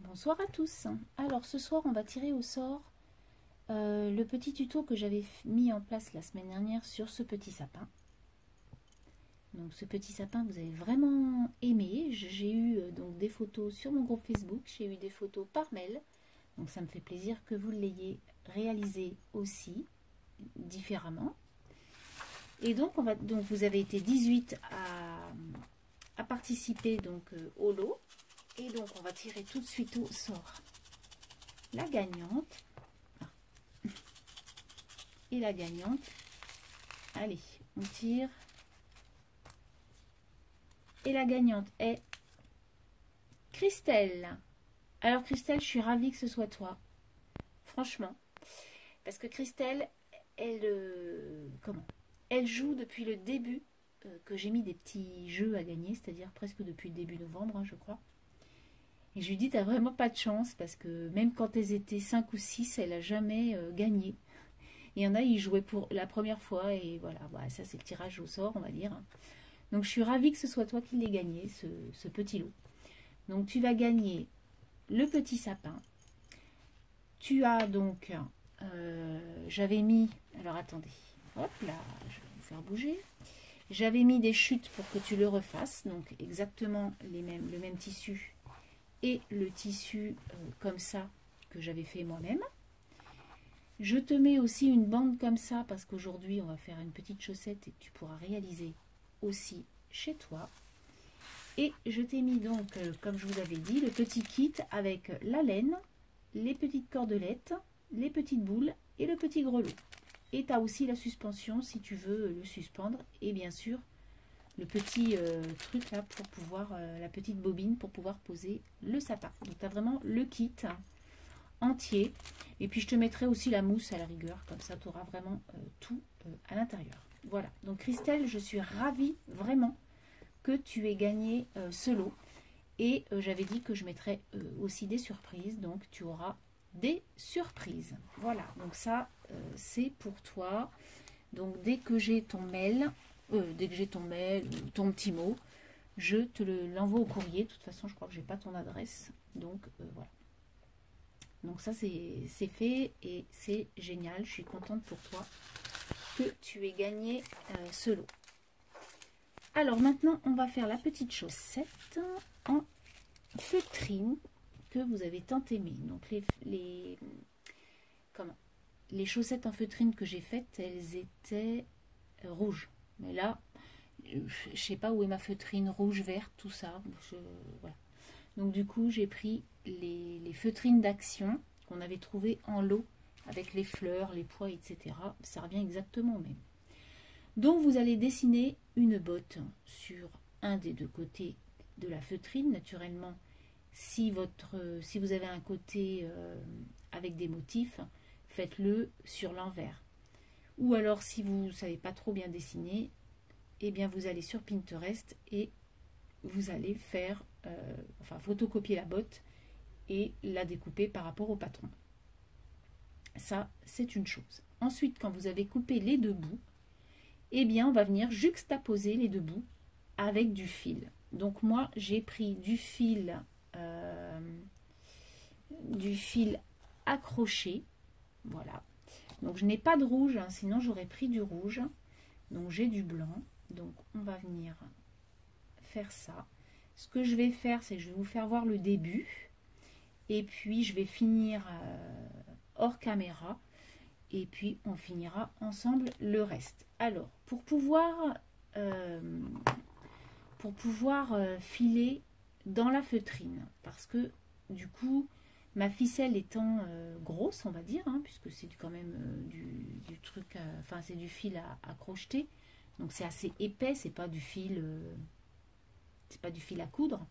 Bonsoir à tous. Alors ce soir on va tirer au sort le petit tuto que j'avais mis en place la semaine dernière sur ce petit sapin. Donc ce petit sapin vous avez vraiment aimé. J'ai eu donc des photos sur mon groupe Facebook, j'ai eu des photos par mail. Donc ça me fait plaisir que vous l'ayez réalisé aussi différemment. Et donc vous avez été 18 à participer donc au lot. Et donc, on va tirer tout de suite au sort la gagnante. Et la gagnante. Allez, on tire. Et la gagnante est Christelle. Alors, Christelle, je suis ravie que ce soit toi. Franchement. Parce que Christelle, elle joue depuis le début que j'ai mis des petits jeux à gagner. C'est-à-dire presque depuis le début novembre, hein, je crois. Et je lui dis, t'as vraiment pas de chance parce que même quand elles étaient 5 ou 6, elle n'a jamais gagné. Il y en a, ils jouaient pour la première fois et voilà, ça c'est le tirage au sort, on va dire. Donc je suis ravie que ce soit toi qui l'aies gagné, ce petit lot. Donc tu vas gagner le petit sapin. Tu as donc, j'avais mis, alors attendez, hop là, je vais vous faire bouger. J'avais mis des chutes pour que tu le refasses, donc exactement le même tissu. Et le tissu comme ça que j'avais fait moi-même. Je te mets aussi une bande comme ça parce qu'aujourd'hui on va faire une petite chaussette et tu pourras réaliser aussi chez toi. Et je t'ai mis donc, comme je vous avais dit, le petit kit avec la laine, les petites cordelettes, les petites boules et le petit grelot. Et tu as aussi la suspension si tu veux le suspendre et bien sûr le petit truc là pour pouvoir, la petite bobine pour pouvoir poser le sapin. Donc tu as vraiment le kit entier. Et puis je te mettrai aussi la mousse à la rigueur, comme ça tu auras vraiment tout à l'intérieur. Voilà, donc Christelle, je suis ravie vraiment que tu aies gagné ce lot. Et j'avais dit que je mettrais aussi des surprises, donc tu auras des surprises. Voilà, donc ça c'est pour toi. Donc dès que j'ai ton mail... ton petit mot, je te l'envoie au courrier. De toute façon, je crois que j'ai pas ton adresse. Donc, voilà. Donc ça, c'est fait et c'est génial. Je suis contente pour toi que tu aies gagné ce lot. Alors, maintenant, on va faire la petite chaussette en feutrine que vous avez tant aimé. Donc, les chaussettes en feutrine que j'ai faites, elles étaient rouges. Mais là, je sais pas où est ma feutrine rouge, verte, tout ça. Voilà. Donc du coup, j'ai pris les feutrines d'Action qu'on avait trouvées en lot avec les fleurs, les pois, etc. Ça revient exactement au même. Donc vous allez dessiner une botte sur un des deux côtés de la feutrine. Naturellement, si vous avez un côté avec des motifs, faites-le sur l'envers. Ou alors, si vous ne savez pas trop bien dessiner, eh bien, vous allez sur Pinterest et vous allez faire, photocopier la botte et la découper par rapport au patron. Ça, c'est une chose. Ensuite, quand vous avez coupé les deux bouts, eh bien, on va venir juxtaposer les deux bouts avec du fil. Donc, moi, j'ai pris du fil accroché. Voilà. Donc je n'ai pas de rouge, hein, sinon j'aurais pris du rouge. Donc j'ai du blanc. Donc on va venir faire ça. Ce que je vais faire, c'est que je vais vous faire voir le début. Et puis je vais finir hors caméra. Et puis on finira ensemble le reste. Alors, pour pouvoir filer dans la feutrine, parce que du coup... Ma ficelle étant grosse, on va dire, hein, puisque c'est quand même du truc, c'est du fil à crocheter. Donc c'est assez épais, c'est pas du fil à coudre.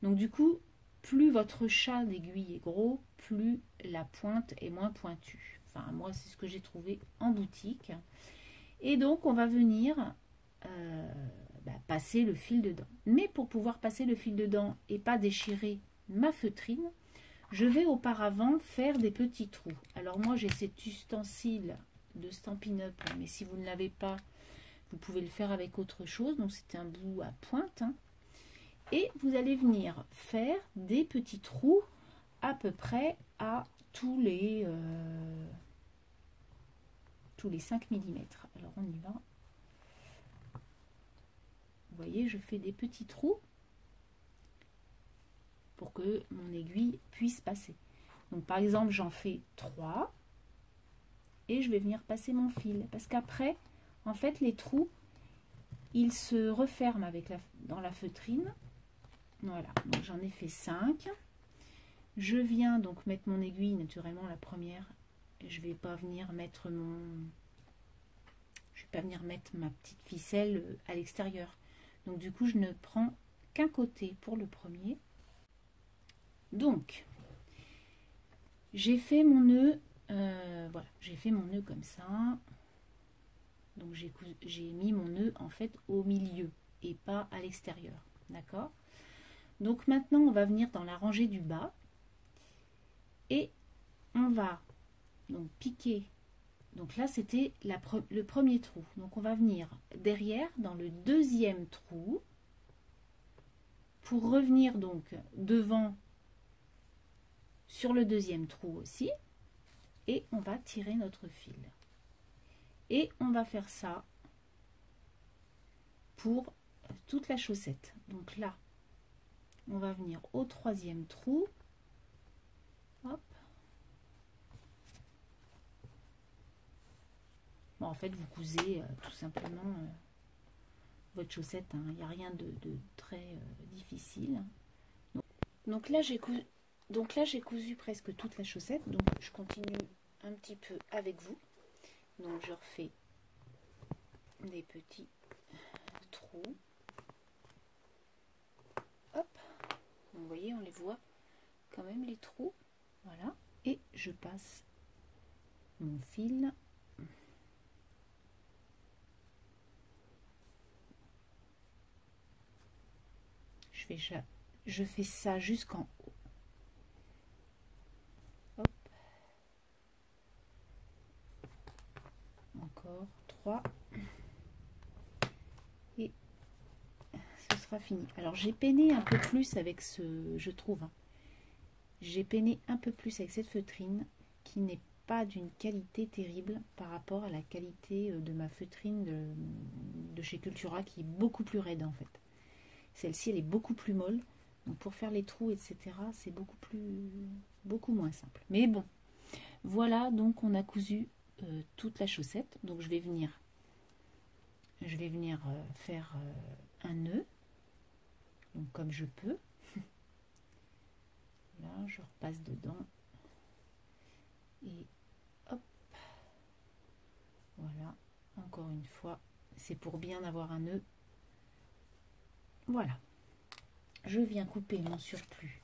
Donc du coup, plus votre chat d'aiguille est gros, plus la pointe est moins pointue. Enfin, moi, c'est ce que j'ai trouvé en boutique. Et donc, on va venir passer le fil dedans. Mais pour pouvoir passer le fil dedans et pas déchirer ma feutrine, je vais auparavant faire des petits trous. Alors moi j'ai cet ustensile de Stampin' Up, mais si vous ne l'avez pas, vous pouvez le faire avec autre chose. Donc c'est un bout à pointe. Hein. Et vous allez venir faire des petits trous à peu près à tous les 5 mm. Alors on y va. Vous voyez, je fais des petits trous pour que mon aiguille puisse passer. Donc par exemple, j'en fais 3 et je vais venir passer mon fil. Parce qu'après, en fait, les trous, ils se referment dans la feutrine. Voilà, donc j'en ai fait 5. Je viens donc mettre mon aiguille, naturellement la première. Je vais pas venir mettre ma petite ficelle à l'extérieur. Donc du coup, je ne prends qu'un côté pour le premier. Donc, j'ai fait mon nœud, voilà, j'ai fait mon nœud comme ça. Donc j'ai mis mon nœud en fait au milieu et pas à l'extérieur, d'accord? Donc maintenant, on va venir dans la rangée du bas et on va donc piquer. Donc là, c'était le premier trou. Donc on va venir derrière dans le deuxième trou pour revenir donc devant sur le deuxième trou aussi. Et on va tirer notre fil. Et on va faire ça pour toute la chaussette. Donc là, on va venir au troisième trou. Hop. Bon, en fait, vous cousez tout simplement votre chaussette. Il n'y a rien de très difficile. Donc là, j'ai cousu presque toute la chaussette. Donc, je continue un petit peu avec vous. Donc, je refais des petits trous. Hop. Vous voyez, on les voit quand même, les trous. Voilà. Et je passe mon fil. Je fais ça jusqu'en haut. Hop. Encore 3. Et ce sera fini. Alors j'ai peiné un peu plus avec je trouve. J'ai peiné un peu plus avec cette feutrine qui n'est pas d'une qualité terrible par rapport à la qualité de ma feutrine de chez Cultura qui est beaucoup plus raide en fait. Celle-ci, elle est beaucoup plus molle. Donc pour faire les trous, etc., c'est beaucoup moins simple. Mais bon, voilà, donc on a cousu toute la chaussette. Donc je vais venir faire un nœud. Donc comme je peux. Là, je repasse dedans. Et hop. Voilà, encore une fois, c'est pour bien avoir un nœud. Voilà, je viens couper mon surplus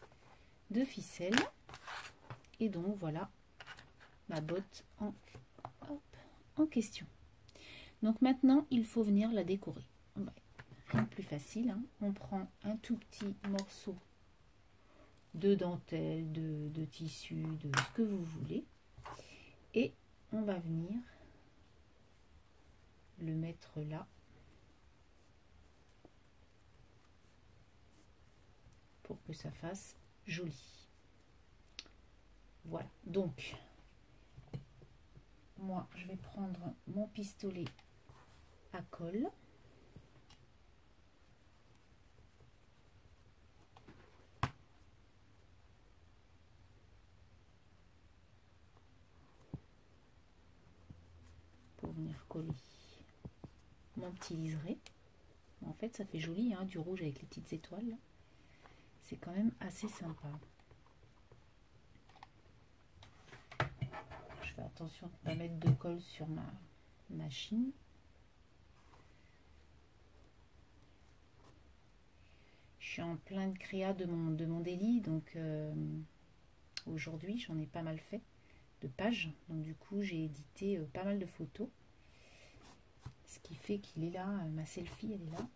de ficelle et donc voilà ma botte en question. Donc maintenant il faut venir la décorer. Rien de plus facile, hein. On prend un tout petit morceau de dentelle, de tissu, de ce que vous voulez et on va venir le mettre là. Pour que ça fasse joli. Voilà, donc moi je vais prendre mon pistolet à colle. Pour venir coller mon petit liseré. En fait ça fait joli, hein, du rouge avec les petites étoiles. C'est quand même assez sympa. Je fais attention de ne pas mettre de colle sur ma machine. Je suis en pleine créa de mon daily, donc aujourd'hui j'en ai pas mal fait de pages. Donc du coup j'ai édité pas mal de photos. Ce qui fait qu'il est là, ma selfie elle est là.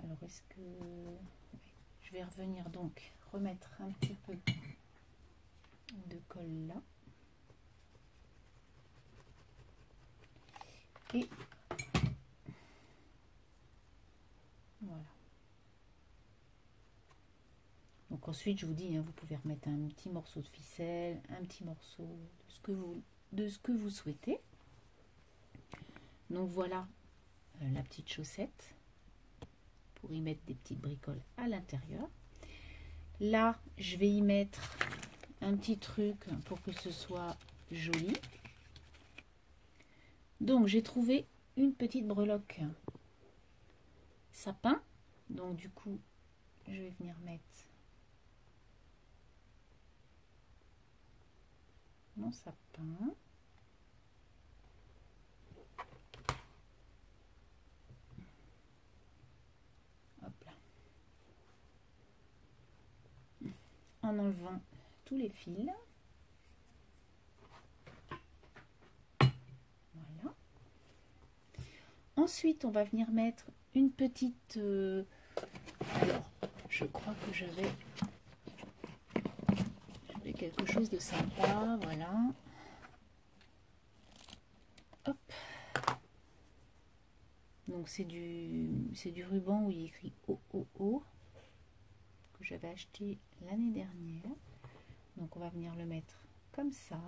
Alors est-ce que je vais revenir donc remettre un petit peu de colle là et Ensuite, je vous dis, hein, vous pouvez remettre un petit morceau de ficelle, un petit morceau de ce que vous souhaitez. Donc voilà la petite chaussette pour y mettre des petites bricoles à l'intérieur. Là, je vais y mettre un petit truc pour que ce soit joli. Donc, j'ai trouvé une petite breloque sapin. Donc, du coup, je vais venir mettre mon sapin. Hop là. En enlevant tous les fils. Voilà. Ensuite, on va venir mettre une petite... alors, je crois que j'avais quelque chose de sympa. Voilà. Hop. Donc, c'est du ruban où il est écrit OOO que j'avais acheté l'année dernière. Donc, on va venir le mettre comme ça.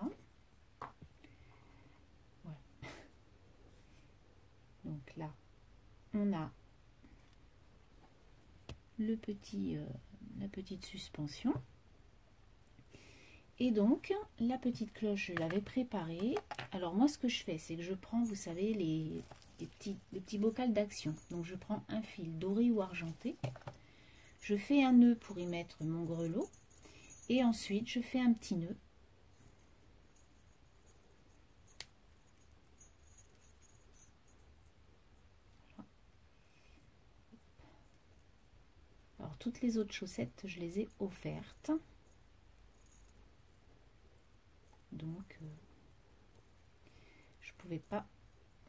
Voilà. Donc là, on a le petit, la petite suspension. Et donc, la petite cloche, je l'avais préparée. Alors moi, ce que je fais, c'est que je prends, vous savez, les petits bocals d'action. Donc, je prends un fil doré ou argenté. Je fais un nœud pour y mettre mon grelot. Et ensuite, je fais un petit nœud. Voilà. Alors, toutes les autres chaussettes, je les ai offertes. Donc, je ne pouvais pas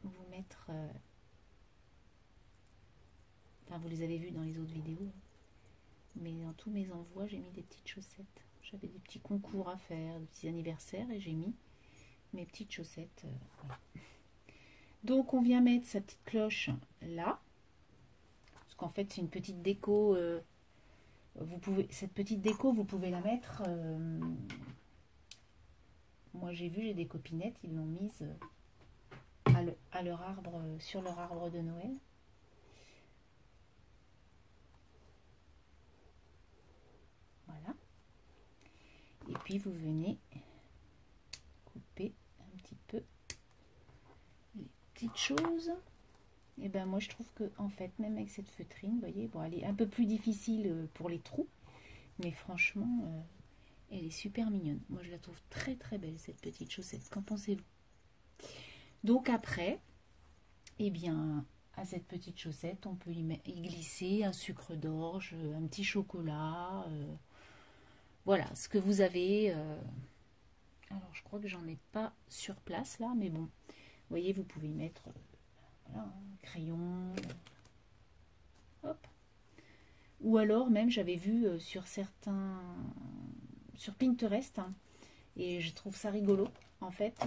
vous mettre... enfin, vous les avez vus dans les autres vidéos. Mais dans tous mes envois, j'ai mis des petites chaussettes. J'avais des petits concours à faire, des petits anniversaires, et j'ai mis mes petites chaussettes. Voilà. Donc, on vient mettre sa petite cloche là. Parce qu'en fait, c'est une petite déco. Cette petite déco, vous pouvez la mettre... moi, j'ai vu, j'ai des copinettes, ils l'ont mise à leur arbre, sur leur arbre de Noël. Voilà. Et puis, vous venez couper un petit peu les petites choses. Et ben moi, je trouve que, en fait, même avec cette feutrine, vous voyez, bon, elle est un peu plus difficile pour les trous. Mais franchement... elle est super mignonne. Moi, je la trouve très très belle, cette petite chaussette. Qu'en pensez-vous? Donc après, eh bien, à cette petite chaussette, on peut y glisser un sucre d'orge, un petit chocolat. Voilà, ce que vous avez. Alors, je crois que j'en ai pas sur place là, mais bon. Vous voyez, vous pouvez y mettre voilà, un crayon. Hop. Ou alors, même, j'avais vu sur certains... sur Pinterest, hein, et je trouve ça rigolo. En fait,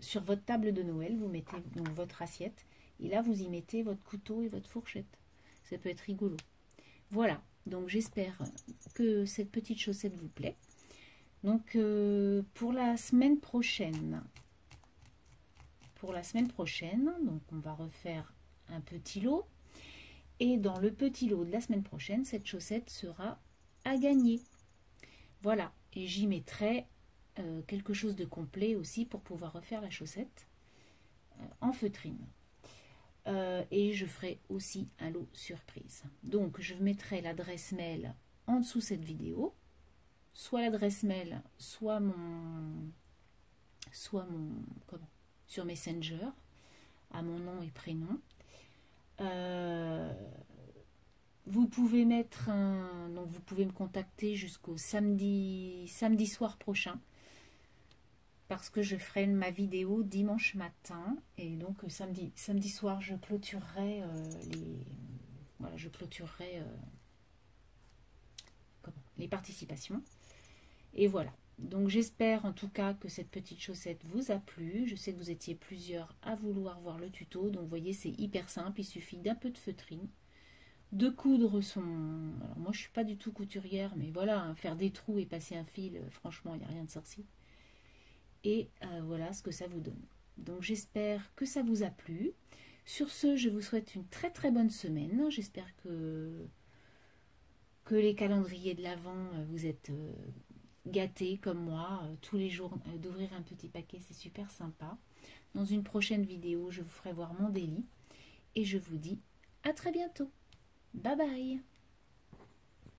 sur votre table de Noël, vous mettez donc votre assiette, et là, vous y mettez votre couteau et votre fourchette. Ça peut être rigolo. Voilà, donc j'espère que cette petite chaussette vous plaît. Donc, pour la semaine prochaine, donc on va refaire un petit lot. Et dans le petit lot de la semaine prochaine, cette chaussette sera à gagner. Voilà, et j'y mettrai quelque chose de complet aussi pour pouvoir refaire la chaussette en feutrine. Et je ferai aussi un lot surprise. Donc, je mettrai l'adresse mail en dessous de cette vidéo. Soit l'adresse mail, soit mon comment, sur Messenger, à mon nom et prénom. Vous pouvez mettre donc vous pouvez me contacter jusqu'au samedi soir prochain, parce que je ferai ma vidéo dimanche matin, et donc samedi soir je clôturerai les participations. Et voilà, donc j'espère en tout cas que cette petite chaussette vous a plu. Je sais que vous étiez plusieurs à vouloir voir le tuto, donc vous voyez, c'est hyper simple, il suffit d'un peu de feutrine. de coudre son... Alors moi je suis pas du tout couturière, mais voilà, hein, faire des trous et passer un fil, franchement il n'y a rien de sorcier. Et voilà ce que ça vous donne. Donc j'espère que ça vous a plu. Sur ce, je vous souhaite une très très bonne semaine. J'espère que les calendriers de l'Avent, vous êtes gâtés comme moi. Tous les jours, d'ouvrir un petit paquet, c'est super sympa. Dans une prochaine vidéo, je vous ferai voir mon délit. Et je vous dis à très bientôt. Bye bye.